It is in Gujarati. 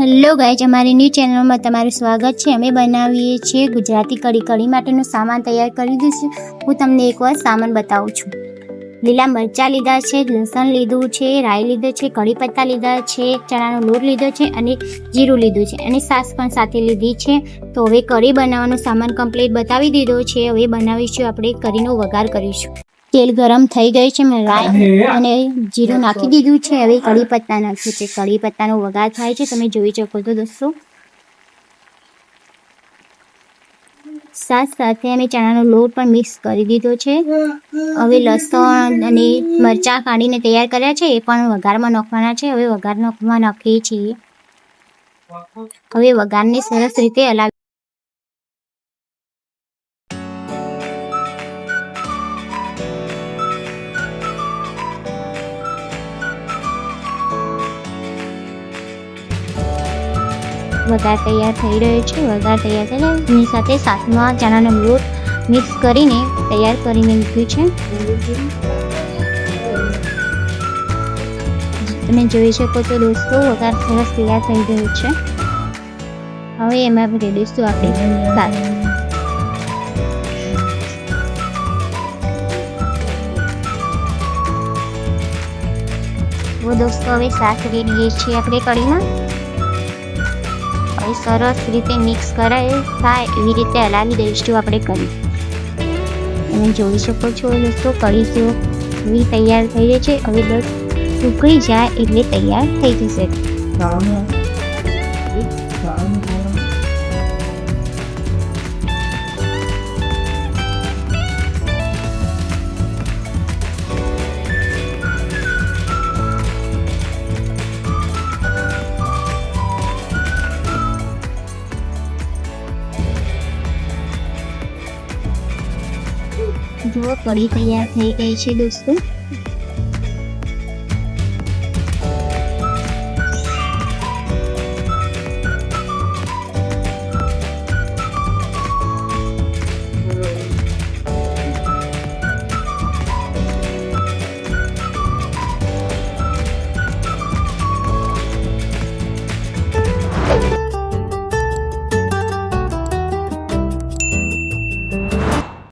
હેલો ગાઈઝ, અમારી ન્યૂ ચેનલમાં તમારું સ્વાગત છે। અમે બનાવીએ છીએ ગુજરાતી કઢી। કઢી માટેનો સામાન તૈયાર કરી દઈશું। હું તમને એકવાર સામાન બતાવું છું। લીલા મરચાં લીધા છે, લસણ લીધું છે, રાઈ લીધો છે, કઢી પત્તા લીધા છે, ચણાનો લોટ લીધો છે અને જીરું લીધું છે અને સાસ પણ સાથે લીધી છે। તો હવે કઢી બનાવવાનો સામાન કમ્પ્લીટ બતાવી દીધો છે। હવે બનાવીશું, આપણે કઢીનો વઘાર કરીશું। તેલ ગરમ થઈ ગયું છે, મેં રાઈ અને જીરું નાખી દીધું છે। હવે કઢી પત્તા નાખ્યું છે। કઢી પત્તાનો વઘાર થાય છે, તમે જોઈ શકો છો દોસ્તો। સાથે અમે ચણાનો લોટ પણ મિક્સ કરી દીધો છે। હવે લસણ અને મરચાં કાઢીને તૈયાર કર્યા છે, એ પણ વઘારમાં નાખવાના છે। હવે વઘારમાં નાખીએ છીએ। હવે વઘારને સરસ રીતે હલાવી વઘાર તૈયાર થઈ રહ્યો છે। વઘાર તૈયાર થયા એની સાથે સાથમાં ચણાનો લોટ મિક્સ કરીને તૈયાર કરીને મૂક્યું છે। તમે જોઈ શકો છો દોસ્તો, વઘાર સરસ તૈયાર થઈ ગયો છે। હવે એમાં રેડીશું આપણે શાક। દોસ્તો હવે શાક રેડી છે આપણે કઢીમાં। સરસ રીતે મિક્સ કરાય થાય એવી રીતે હલાવી દઈશું આપણે કઢી। તમે જોઈ શકો છો દોસ્તો, કઢી જેવી તૈયાર થઈ રહી છે। હવે બસ ઉકળી જાય એટલે તૈયાર થઈ જશે। જો કઢી તૈયાર થઈ ગઈ છે દોસ્તો।